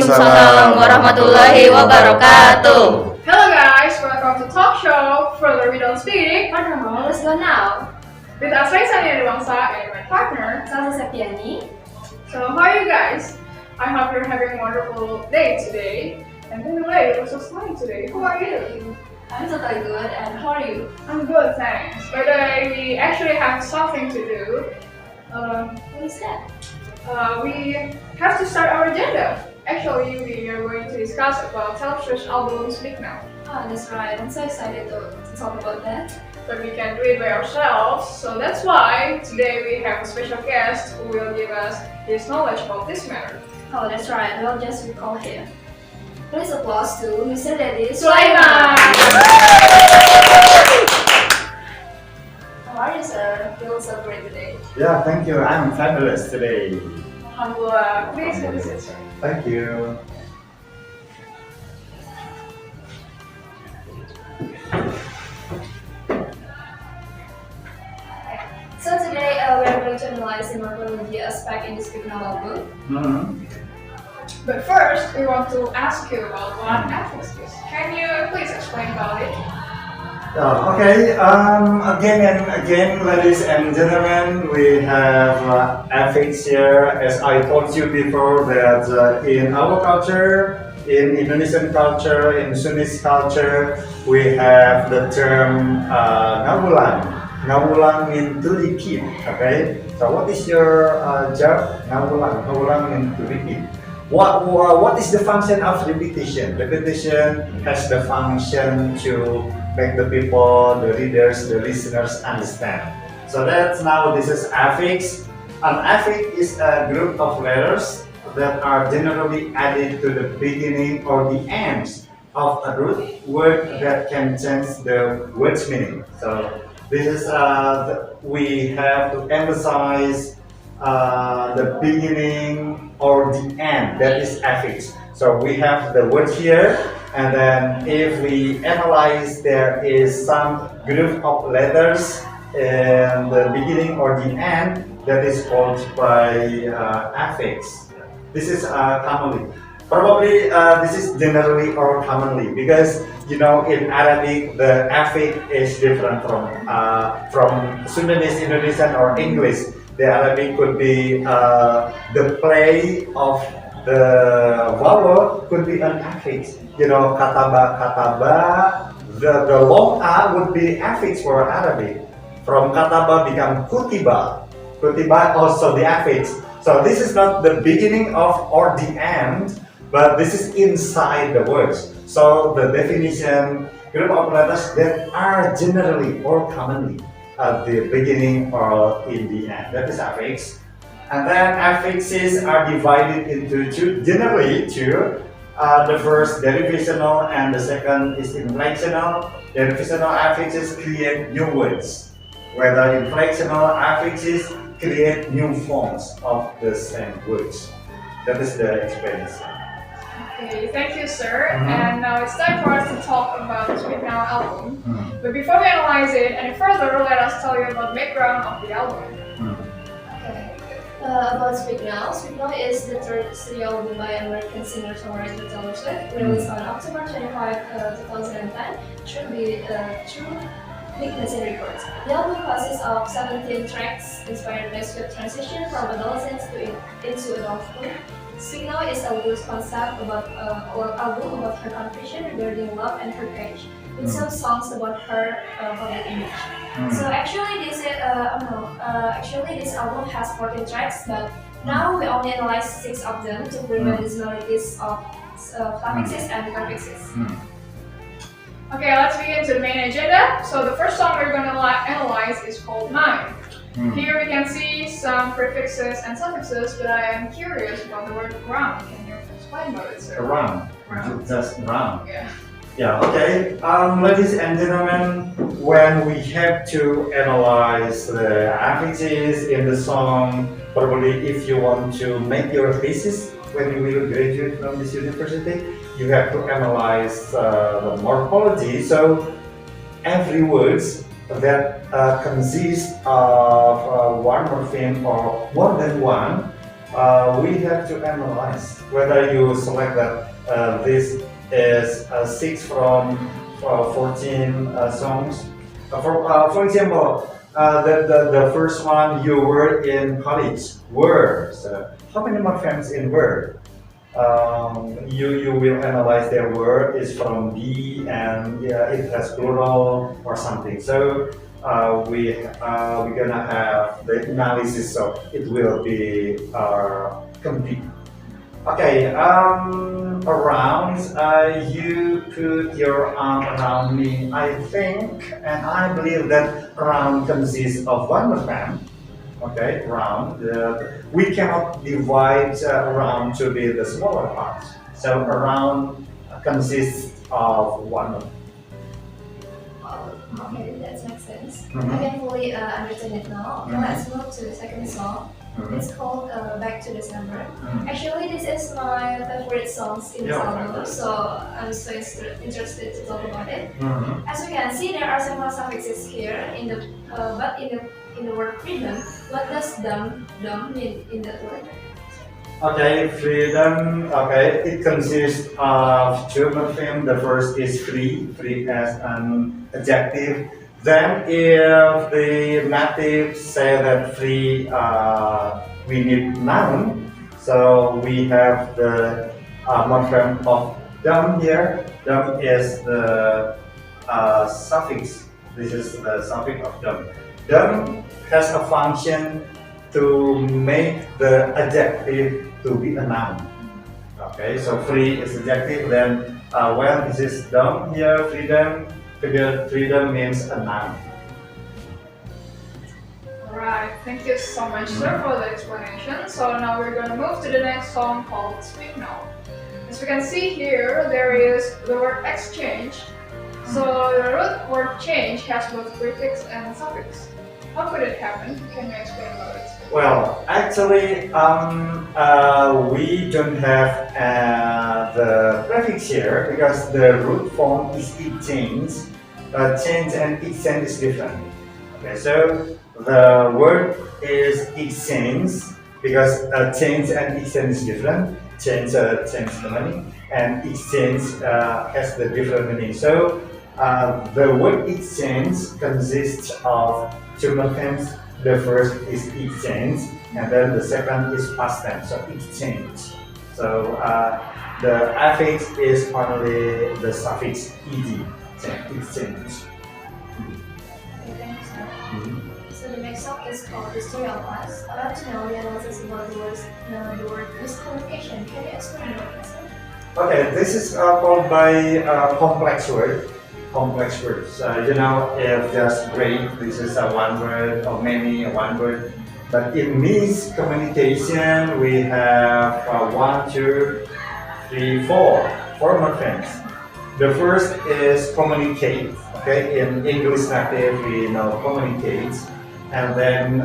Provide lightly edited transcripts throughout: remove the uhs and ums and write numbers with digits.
Waalaikumsalam warahmatullahi wabarakatuh. Hello guys, welcome to Talk Show. Further we don't speak. Wonderful, let's go now. With us, Raisani Adewangsa and my partner, Salsa Septiani. So how are you guys? I hope you're having a wonderful day today. And by the way, it was so sunny today. How are you? I'm totally good, and how are you? I'm good, thanks. By the way, we actually have something to do. What is that? We have to start our agenda. Actually, we are going to discuss about Telstra's album Speak Now. Ah, that's right. I'm so excited to talk about that. But we can do it by ourselves, so that's why today we have a special guest who will give us his knowledge about this matter. Oh, that's right. We'll just recall him. Please applause to Mr. Dedi Sulaiman! How are you, sir? Feel so great today. Yeah, thank you. I'm fabulous today. Alhamdulillah. Please have a seat, sir. Thank you. So today we are going to analyze the morphology aspect in the Speak Now album. But first, we want to ask you about what ethics is. Can you please explain about it? Okay, again and again, ladies and gentlemen, we have ethics here. As I told you before, that in our culture, in Indonesian culture, in Sunnis culture, we have the term ngawulan. Ngawulan means to repeat. Okay, so what is your job? Ngawulan. Ngawulan means to repeat. What is the function of repetition? Repetition has the function to make the people, the readers, the listeners understand. So that's now this is affix. An affix is a group of letters that are generally added to the beginning or the ends of a root word that can change the word's meaning. So this is we have to emphasize the beginning or the end, that is affix. So we have the word here, and then if we analyze, there is some group of letters in the beginning or the end that is called by affix. This is commonly. Probably this is generally or commonly, because you know in Arabic the affix is different from Sundanese, Indonesian or English. The Arabic could be the play of the vowel could be an affix. You know, kataba, the long A would be affix for Arabic. From kataba become kutiba. Kutiba also the affix. So this is not the beginning of or the end, but this is inside the words. So the definition, group of letters that are generally or commonly at the beginning or in the end. That is affix. And then affixes are divided into generally two. The first derivational and the second is inflectional. Derivational affixes create new words, whether inflectional affixes create new forms of the same words. That is the explanation. Okay, thank you, sir. And now it's time for us to talk about the Speak Now album. But before we analyze it any further, let us tell you about the background of the album. Okay. About Speak Now. Speak Now is the third studio album by American singer-songwriter Taylor Swift, released on October 25, 2010 through Big Machine Records. The album consists of 17 tracks inspired by Swift's transition from adolescence into adulthood. Speak Now is a loose concept about album about her confusion regarding love and her age, with some songs about her public image. So actually, this album has 14 tracks, but now we only analyze 6 of them to prevent the similarities of affixes and prefixes. Okay, let's begin to the main agenda. So the first song we're going to analyze is called Mine. Here we can see some prefixes and suffixes, but I am curious about the word round. Can you explain about it, sir? Round. Just round. Yeah. Yeah, okay. Ladies and gentlemen, when we have to analyze the affixes in the song, probably if you want to make your thesis when you will graduate from this university, you have to analyze the morphology. So every word that consists of one morpheme or more than one we have to analyze whether you select that this is 6 from 14 songs. For example, the first one you were in college, were. So how many morphemes in were? You will analyze their word is from B and yeah, it has plural or something. So we're gonna have the analysis, so it will be complete. Okay, around, you put your arm around me, I think, and I believe that round consists of one morpheme. Okay, round. We cannot divide round to be the smaller part. So a round consists of one. Oh, okay, that makes sense. Mhm. I can fully understand it now. Okay, Mhm. let's move to the second song. Mhm. It's called Back to December. Mhm. Actually, this is my favorite songs in this Yeah, album, favorite. so I'm so interested to talk about it. Mhm. As we can see, there are several suffixes here in the but in the word freedom. What does dum mean in that word? Okay, freedom. Okay, it consists of two morphemes. The first is free, free as an adjective. Then, if the natives say that free, we need noun. So we have the morpheme of dumb here. Dumb is the suffix. This is the suffix of dumb. Dumb has a function to make the adjective to be a noun. Okay, so free is adjective, then when this is dumb here, freedom means a noun. Alright, thank you so much, sir, for the explanation. So now we're going to move to the next song called Speak Now. As we can see here, there is the word exchange. So the root word change has both prefix and suffix. How could it happen? Can you explain about it? Well, actually, we don't have the prefix here because the root form is exchange. Change and exchange is different. Okay, so the word is exchange because change and exchange is different. Change the money, and exchange has the different meaning. So the word exchange consists of two morphemes. The first is exchange, and then the second is past tense, so exchange. So the affix is only the suffix ed, exchange. Okay, thank you, sir. Mhm. So the next song is called The Story of Us. I'd like to know the analysis about the word miscommunication. Can you explain about it, sir? Okay, this is called by complex word. Complex words. If just great, this is a one word, or many, a one word. But in miscommunication, we have one, two, three, four morphemes. The first is communicate. Okay, in English native, we know communicate. And then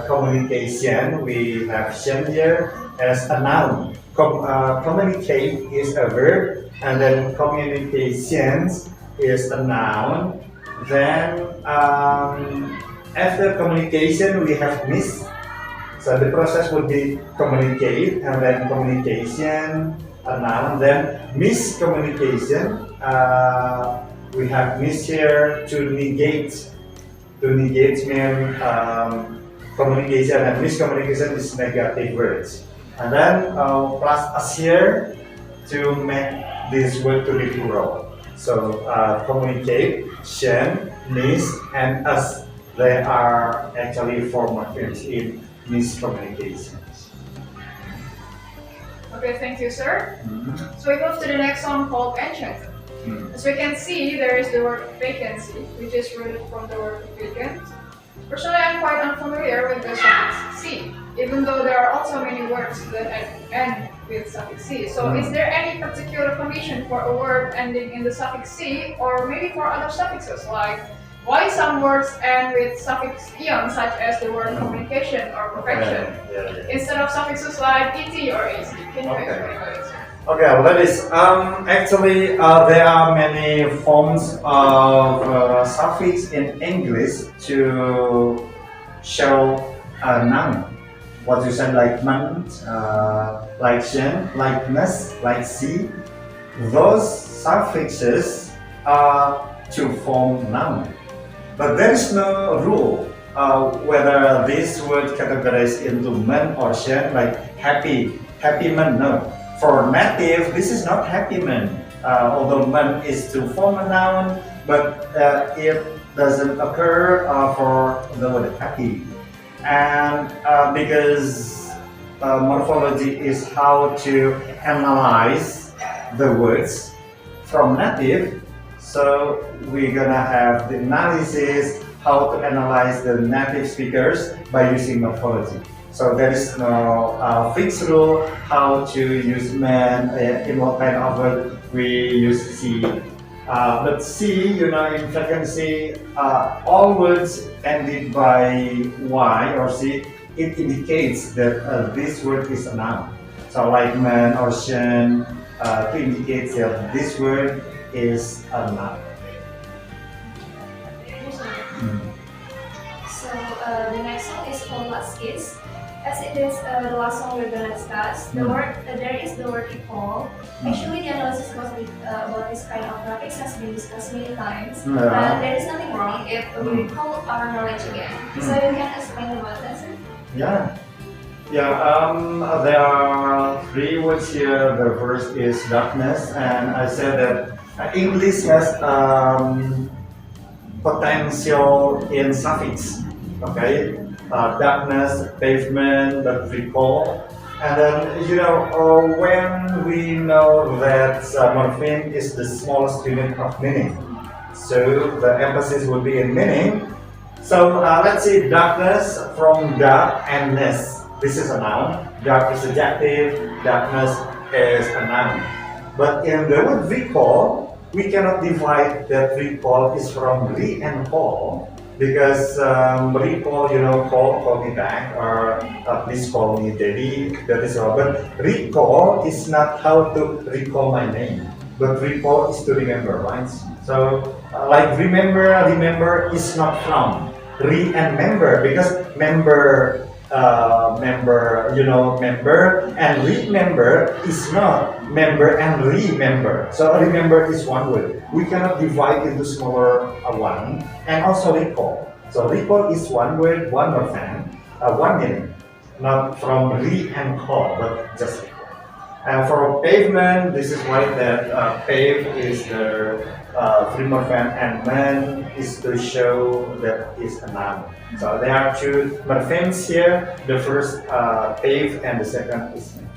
communication, we have shen here as a noun. Communicate is a verb, and then communications is a noun. Then after communication, we have miss. So the process would be communicate, and then communication, a noun. Then miscommunication, we have miss here to negate. To negate means communication, and miscommunication is negative words. And then plus us here to make this word to be plural. So communication, miss, and us, they are actually four morphemes in miscommunications. Okay, thank you, sir. Mhm. So we move to the next song called Enchanted. Mhm. As we can see, there is the word vacancy, which is rooted from the word vacant. Personally, I'm quite unfamiliar with the suffix C, even though there are also many words that end with suffix C. So is there any particular condition for a word ending in the suffix C, or maybe for other suffixes, like why some words end with suffix ion, such as the word communication or perfection, Yeah. instead of suffixes like et or ac? Can you Okay. explain about it? Okay, that is actually there are many forms of suffix in English to show a noun. what you said, like man, like shen, like ness, like si. Those suffixes are to form noun. But there is no rule whether this word categorized into man or shen, like happy man. No, for native, this is not happy man. Although man is to form a noun, but it doesn't occur for the word happy. And because morphology is how to analyze the words from native, so we're gonna have the analysis how to analyze the native speakers by using morphology. So there is no fixed rule how to use man in what kind of word we use C. But C, in frequency, all words ended by Y or C, it indicates that this word is a noun. So like man or shen, to indicate that this word is a noun. So the next song is called Last Kiss. As it is the last song we're gonna discuss, there is the word recall. Actually, the analysis about this kind of topics has been discussed many times. There is nothing wrong if we recall our knowledge again. So you can explain about that, sir? Yeah. There are three words here. The first is darkness, and I said that English has potential in suffix. Okay, darkness, pavement, but recall. And then, when we know that morpheme is the smallest unit of meaning, so the emphasis will be in meaning. So let's see, darkness from dark and ness. This is a noun. Dark is adjective, darkness is a noun. But in the word recall, we cannot divide that recall is from re and call. Because recall, call me back, or please call me daddy, that is all. But recall is not how to recall my name, but recall is to remember, right? So, like remember is not from. Re-and-member, because member, and remember is not member and remember. So remember is one word. We cannot divide into smaller one, and also recall. So recall is one word, one morpheme, one meaning, not from re and call, but just recall. And for pavement, this is why that pave is the free morpheme, and man is to show that is a noun. So there are two morphemes here. The first pave and the second is man.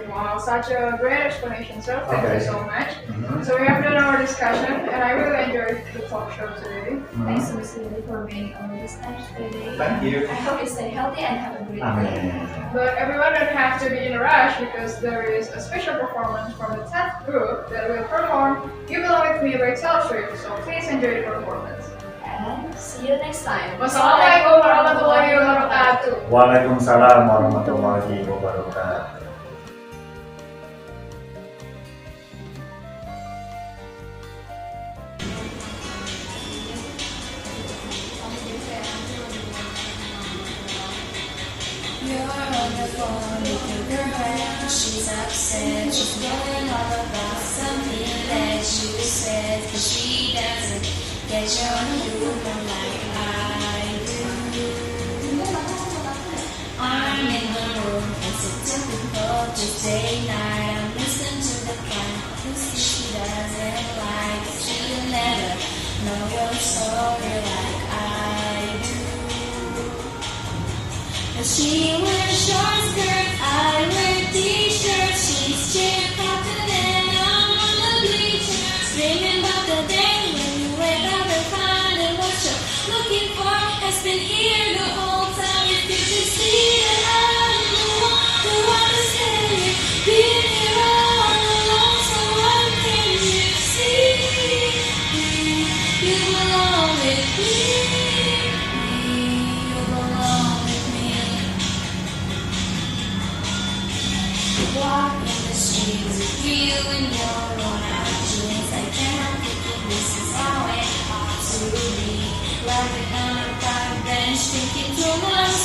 Wow, such a great explanation, sir. Thank you so much. Mm-hmm. So we have done our discussion, and I really enjoyed the talk show today. Thanks, Mr. Lee, for being on this time today. Thank you. I hope you stay healthy and have a great day. But everyone don't have to be in a rush, because there is a special performance from the 10th group that will perform You Belong With Me by Taylor Swift. So please enjoy the performance. And see you next time. Wassalamualaikum warahmatullahi wabarakatuh. Waalaikumsalam warahmatullahi wabarakatuh. You're on the phone with your girlfriend, she's upset, she's going on about something that you said, but she doesn't get your humor like I do. I'm in the room, it's a typical Tuesday night, I'm listening to the kind of music she doesn't like, she'll never know your story like I do. She wears short skirt, I wear t-shirt. She's cheer popping and I'm on the bleachers, dreaming about the day when you wake up and find that what you're looking for has been here the whole time. It's good to see that I'm the one who understands you. Been here all along, so what can you see? You belong with me. You belong with me. Walk in the streets with you in your own jeans. I cannot think this is how it ought to be. Laughing on a park bench, thinking to myself.